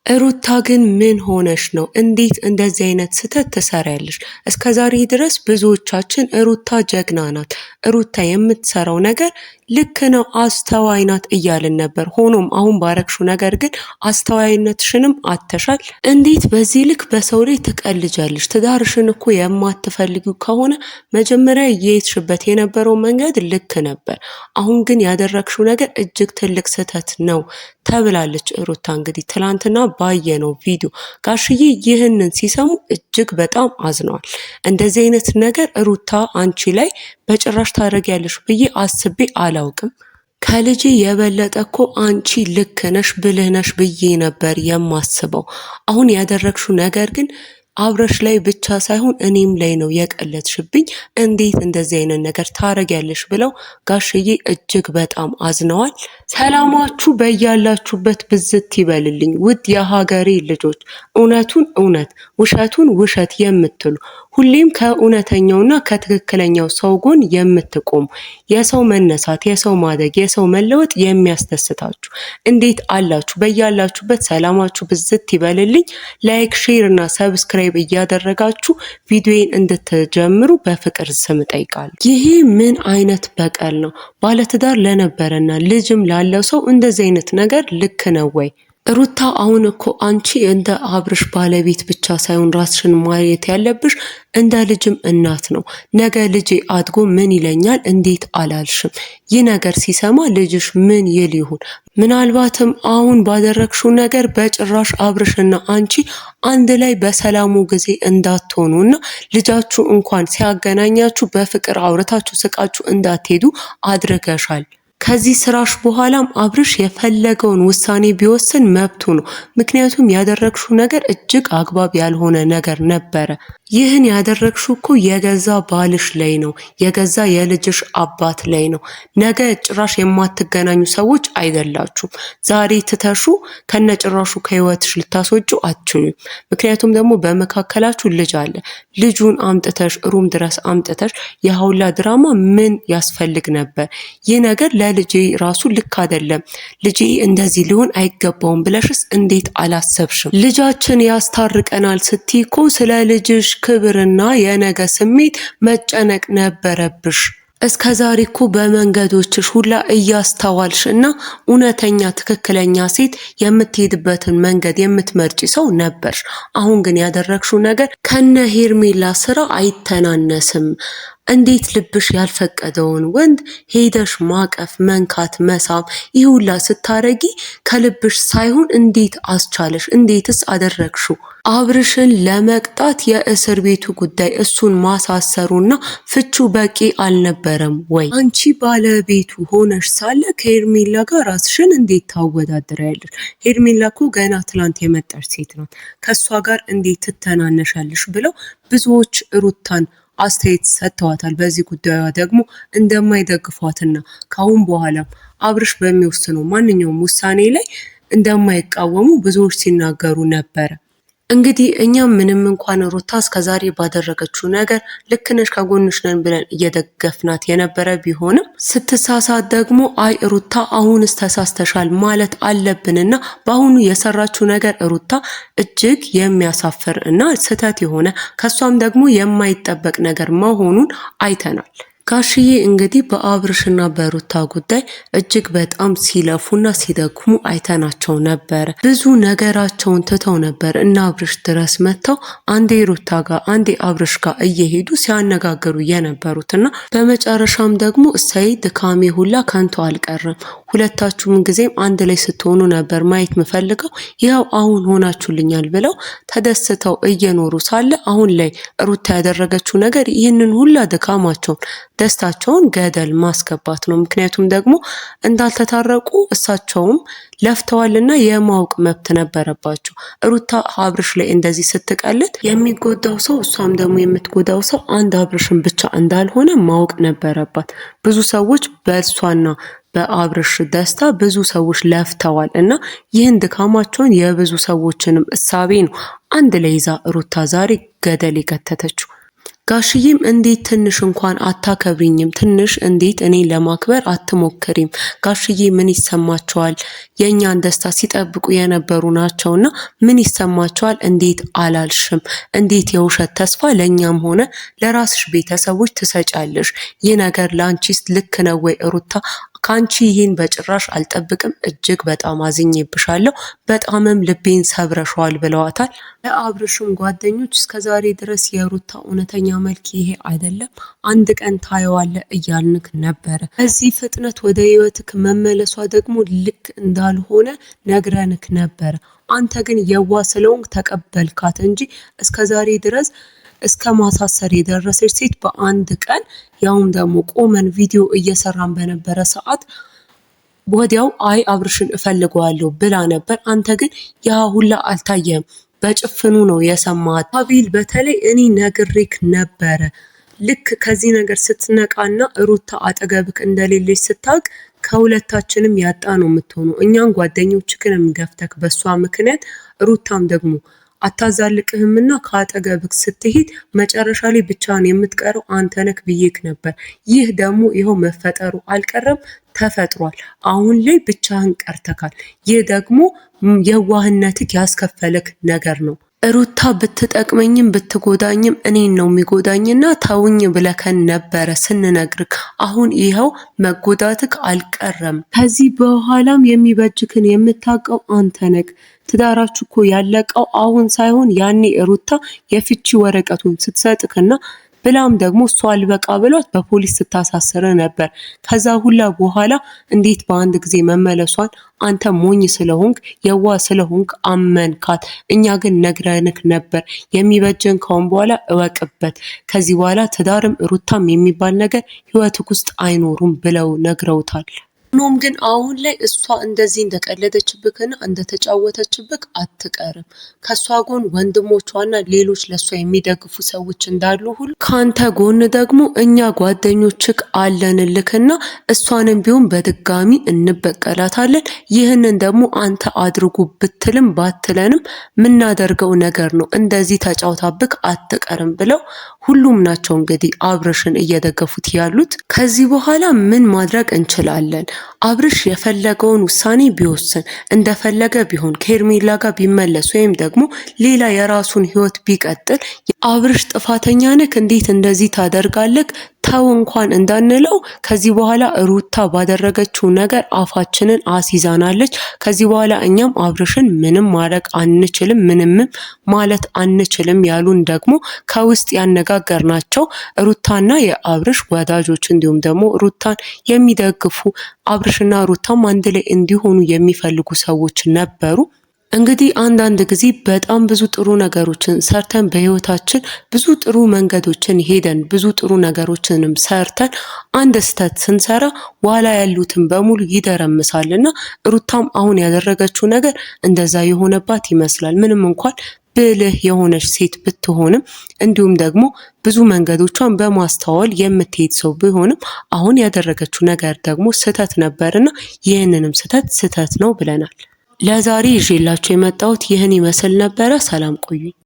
ሩታ ግን ምን ሆነሽ ነው? እንዴት እንደዚህ አይነት ስህተት ትሰሪያለሽ? እስከዛሬ ድረስ ብዙዎቻችን ሩታ ጀግና ናት፣ ሩታ የምትሰራው ነገር ልክ ነው፣ አስተዋይ ናት እያልን ነበር። ሆኖም አሁን ባረግሽው ነገር ግን አስተዋይነትሽንም አተሻል። እንዴት በዚህ ልክ በሰው ላይ ትቀልጃለሽ? ትዳርሽን እኮ የማትፈልጊው ከሆነ መጀመሪያ እየሄድሽበት የነበረው መንገድ ልክ ነበር። አሁን ግን ያደረግሽው ነገር እጅግ ትልቅ ስህተት ነው ተብላለች ሩታ። እንግዲህ ትላንትና ባየነው ቪዲዮ ጋሽዬ ይህንን ሲሰሙ እጅግ በጣም አዝነዋል። እንደዚህ አይነት ነገር ሩታ አንቺ ላይ በጭራሽ ታደርጊያለሽ ብዬ አስቤ አላውቅም። ከልጄ የበለጠ እኮ አንቺ ልክ ነሽ ብልህ ነሽ ብዬ ነበር የማስበው። አሁን ያደረግሽው ነገር ግን አብረሽ ላይ ብቻ ሳይሆን እኔም ላይ ነው የቀለድሽብኝ። እንዴት እንደዚህ አይነት ነገር ታረጊያለሽ ብለው ጋሽዬ እጅግ በጣም አዝነዋል። ሰላማችሁ በያላችሁበት ብዝት ይበልልኝ ውድ የሀገሬ ልጆች። እውነቱን እውነት ውሸቱን ውሸት የምትሉ ሁሌም ከእውነተኛውና ከትክክለኛው ሰው ጎን የምትቆሙ የሰው መነሳት፣ የሰው ማደግ፣ የሰው መለወጥ የሚያስደስታችሁ እንዴት አላችሁ? በያላችሁበት ሰላማችሁ ብዝት ይበልልኝ። ላይክ፣ ሼር እና ሰብስክራይብ እያደረጋችሁ ቪዲዮን እንድትጀምሩ በፍቅር ስም እጠይቃለሁ። ይሄ ምን አይነት በቀል ነው? ባለትዳር ለነበረና ልጅም ላለው ሰው እንደዚህ አይነት ነገር ልክ ነው ወይ? ሩታ አሁን እኮ አንቺ እንደ አብርሽ ባለቤት ብቻ ሳይሆን ራስሽን ማየት ያለብሽ እንደ ልጅም እናት ነው። ነገ ልጄ አድጎ ምን ይለኛል እንዴት አላልሽም? ይህ ነገር ሲሰማ ልጅሽ ምን ይል ይሆን? ምናልባትም አሁን ባደረግሽው ነገር በጭራሽ አብርሽና አንቺ አንድ ላይ በሰላሙ ጊዜ እንዳትሆኑና ልጃችሁ እንኳን ሲያገናኛችሁ በፍቅር አውርታችሁ ስቃችሁ እንዳትሄዱ አድርገሻል። ከዚህ ስራሽ በኋላም አብርሽ የፈለገውን ውሳኔ ቢወስን መብቱ ነው። ምክንያቱም ያደረግሽው ነገር እጅግ አግባብ ያልሆነ ነገር ነበረ። ይህን ያደረግሽው እኮ የገዛ ባልሽ ላይ ነው፣ የገዛ የልጅሽ አባት ላይ ነው። ነገ ጭራሽ የማትገናኙ ሰዎች አይደላችሁም። ዛሬ ትተሹ ከነጭራሹ ከህይወትሽ ልታስወጪው አትችሉም። ምክንያቱም ደግሞ በመካከላችሁ ልጅ አለ። ልጁን አምጥተሽ ሩም ድረስ አምጥተሽ የሀውላ ድራማ ምን ያስፈልግ ነበር? ይህ ነገር ለልጄ ራሱ ልክ አይደለም፣ ልጄ እንደዚህ ሊሆን አይገባውም ብለሽስ እንዴት አላሰብሽም? ልጃችን ያስታርቀናል ስትይ እኮ ስለ ልጅሽ ክብርና የነገ ስሜት መጨነቅ ነበረብሽ። እስከ ዛሬ እኮ በመንገዶችሽ ሁላ እያስተዋልሽ እና እውነተኛ ትክክለኛ ሴት የምትሄድበትን መንገድ የምትመርጪ ሰው ነበርሽ። አሁን ግን ያደረግሽው ነገር ከነ ሄርሜላ ስራ አይተናነስም። እንዴት ልብሽ ያልፈቀደውን ወንድ ሄደሽ ማቀፍ፣ መንካት፣ መሳም ይህ ሁላ ስታረጊ ከልብሽ ሳይሆን እንዴት አስቻለሽ? እንዴትስ አደረግሽው? አብርሽን ለመቅጣት የእስር ቤቱ ጉዳይ እሱን ማሳሰሩና ፍቹ በቂ አልነበረም ወይ? አንቺ ባለቤቱ ሆነሽ ሳለ ከሄርሜላ ጋር ራስሽን እንዴት ታወዳድሪያለሽ? ሄርሜላ እኮ ገና ትላንት የመጣች ሴት ናት። ከእሷ ጋር እንዴት ትተናነሻለሽ? ብለው ብዙዎች ሩታን አስተያየት ሰጥተዋታል። በዚህ ጉዳዩ ደግሞ እንደማይደግፏትና ካሁን በኋላም አብርሽ በሚወስነው ማንኛውም ውሳኔ ላይ እንደማይቃወሙ ብዙዎች ሲናገሩ ነበረ። እንግዲህ እኛም ምንም እንኳን ሩታ እስከዛሬ ባደረገችው ነገር ልክ ነሽ ከጎንሽ ነን ብለን እየደገፍናት የነበረ ቢሆንም ስትሳሳት ደግሞ አይ ሩታ አሁንስ ተሳስተሻል ማለት አለብንና በአሁኑ የሰራችው ነገር ሩታ እጅግ የሚያሳፍር እና ስህተት የሆነ ከሷም ደግሞ የማይጠበቅ ነገር መሆኑን አይተናል። ጋሽዬ እንግዲህ በአብርሽና በሩታ ጉዳይ እጅግ በጣም ሲለፉና ሲደክሙ አይተናቸው ነበረ። ብዙ ነገራቸውን ትተው ነበር እና አብርሽ ድረስ መጥተው አንዴ ሩታ ጋር አንዴ አብርሽ ጋር እየሄዱ ሲያነጋግሩ የነበሩትና በመጨረሻም ደግሞ እሰይ ድካሜ ሁላ ከንቱ አልቀረም፣ ሁለታችሁም ጊዜም አንድ ላይ ስትሆኑ ነበር ማየት ምፈልገው፣ ይኸው አሁን ሆናችሁልኛል ብለው ተደስተው እየኖሩ ሳለ አሁን ላይ ሩታ ያደረገችው ነገር ይህንን ሁላ ድካማቸውን ደስታቸውን ገደል ማስገባት ነው። ምክንያቱም ደግሞ እንዳልተታረቁ እሳቸውም ለፍተዋልና የማወቅ መብት ነበረባቸው። ሩታ አብርሽ ላይ እንደዚህ ስትቀልድ የሚጎዳው ሰው እሷም ደግሞ የምትጎዳው ሰው አንድ አብርሽን ብቻ እንዳልሆነ ማወቅ ነበረባት። ብዙ ሰዎች በእሷና በአብርሽ ደስታ ብዙ ሰዎች ለፍተዋል እና ይህን ድካማቸውን የብዙ ሰዎችንም እሳቤ ነው አንድ ላይ ይዛ ሩታ ዛሬ ገደል የከተተችው። ጋሽዬም እንዴት ትንሽ እንኳን አታከብሪኝም? ትንሽ እንዴት እኔን ለማክበር አትሞክሪም? ጋሽዬ ምን ይሰማቸዋል? የእኛን ደስታ ሲጠብቁ የነበሩ ናቸውና ምን ይሰማቸዋል? እንዴት አላልሽም? እንዴት የውሸት ተስፋ ለእኛም ሆነ ለራስሽ ቤተሰቦች ትሰጫለሽ? ይህ ነገር ለአንቺስ ልክ ነው ወይ ሩታ? ካንቺ ይህን በጭራሽ አልጠብቅም። እጅግ በጣም አዝኜብሻለሁ። በጣምም ልቤን ሰብረሸዋል ብለዋታል። ለአብርሽም ጓደኞች እስከዛሬ ድረስ የሩታ እውነተኛ መልክ ይሄ አይደለም፣ አንድ ቀን ታየዋለህ እያልንክ ነበረ። በዚህ ፍጥነት ወደ ህይወትክ መመለሷ ደግሞ ልክ እንዳልሆነ ነግረንክ ነበረ። አንተ ግን የዋ ስለሆንክ ተቀበልካት እንጂ እስከዛሬ ድረስ እስከ ማሳሰር የደረሰች ሴት በአንድ ቀን ያውም ደግሞ ቆመን ቪዲዮ እየሰራን በነበረ ሰዓት ወዲያው አይ አብርሽን እፈልገዋለሁ ብላ ነበር። አንተ ግን ያ ሁላ አልታየም፣ በጭፍኑ ነው የሰማት። አቤል በተለይ እኔ ነግሬክ ነበረ። ልክ ከዚህ ነገር ስትነቃና ሩታ አጠገብክ እንደሌለች ስታውቅ ከሁለታችንም ያጣ ነው የምትሆነው። እኛን ጓደኞችክንም ገፍተክ በሷ ምክንያት ሩታም ደግሞ አታዛልቅህምና ከአጠገብክ ስትሄድ መጨረሻ ላይ ብቻህን የምትቀረው አንተ ነክ ብዬክ ነበር። ይህ ደግሞ ይኸው መፈጠሩ አልቀረም ተፈጥሯል። አሁን ላይ ብቻህን ቀርተካል። ይህ ደግሞ የዋህነትክ ያስከፈለክ ነገር ነው። ሩታ ብትጠቅመኝም ብትጎዳኝም እኔን ነው የሚጎዳኝና ተውኝ ብለከን ነበረ ስንነግርክ። አሁን ይኸው መጎዳትክ አልቀረም። ከዚህ በኋላም የሚበጅክን የምታውቀው አንተ ነክ። ትዳራችሁ እኮ ያለቀው አሁን ሳይሆን ያኔ ሩታ የፍቺ ወረቀቱን ስትሰጥክና ብላም ደግሞ እሷ አልበቃ ብሏት በፖሊስ ስታሳስረ ነበር። ከዛ ሁላ በኋላ እንዴት በአንድ ጊዜ መመለሷን አንተ ሞኝ ስለሆንክ የዋ ስለሆንክ አመንካት። እኛ ግን ነግረንክ ነበር፣ የሚበጀን ካሁን በኋላ እወቅበት። ከዚህ በኋላ ትዳርም ሩታም የሚባል ነገር ህይወትክ ውስጥ አይኖሩም ብለው ነግረውታል። ሆኖም ግን አሁን ላይ እሷ እንደዚህ እንደቀለደችብክና እንደተጫወተችብክ አትቀርም። ከሷ ጎን ወንድሞቿና ሌሎች ለሷ የሚደግፉ ሰዎች እንዳሉ ሁሉ ካንተ ጎን ደግሞ እኛ ጓደኞችክ አለንልክና እሷንም ቢሆን በድጋሚ እንበቀላታለን። ይህንን ደግሞ አንተ አድርጉ ብትልም ባትለንም ምናደርገው ነገር ነው። እንደዚህ ተጫውታብክ አትቀርም ብለው ሁሉም ናቸው እንግዲህ አብርሽን እየደገፉት ያሉት። ከዚህ በኋላ ምን ማድረግ እንችላለን? አብርሽ የፈለገውን ውሳኔ ቢወስን እንደፈለገ ቢሆን ከሄርሜላ ጋር ቢመለስ ወይም ደግሞ ሌላ የራሱን ህይወት ቢቀጥል አብርሽ ጥፋተኛ ነክ፣ እንዴት እንደዚህ ታደርጋለክ? ተው እንኳን እንዳንለው ከዚህ በኋላ ሩታ ባደረገችው ነገር አፋችንን አስይዛናለች። ከዚህ በኋላ እኛም አብርሽን ምንም ማድረግ አንችልም፣ ምንም ማለት አንችልም ያሉን ደግሞ ከውስጥ ያነጋገርናቸው ሩታና የአብርሽ ወዳጆች እንዲሁም ደግሞ ሩታን የሚደግፉ አብርሽና ሩታም አንድ ላይ እንዲሆኑ የሚፈልጉ ሰዎች ነበሩ። እንግዲህ አንዳንድ ጊዜ በጣም ብዙ ጥሩ ነገሮችን ሰርተን በህይወታችን ብዙ ጥሩ መንገዶችን ሄደን ብዙ ጥሩ ነገሮችንም ሰርተን አንድ ስህተት ስንሰራ ኋላ ያሉትን በሙሉ ይደረምሳልና ሩታም አሁን ያደረገችው ነገር እንደዛ የሆነባት ይመስላል። ምንም እንኳን ብልህ የሆነች ሴት ብትሆንም እንዲሁም ደግሞ ብዙ መንገዶቿን በማስተዋል የምትሄድ ሰው ቢሆንም አሁን ያደረገችው ነገር ደግሞ ስህተት ነበርና ይህንንም ስህተት ነው ብለናል። ለዛሬ ይዤላችሁ የመጣሁት ይህን ይመስል ነበረ። ሰላም ቆዩኝ።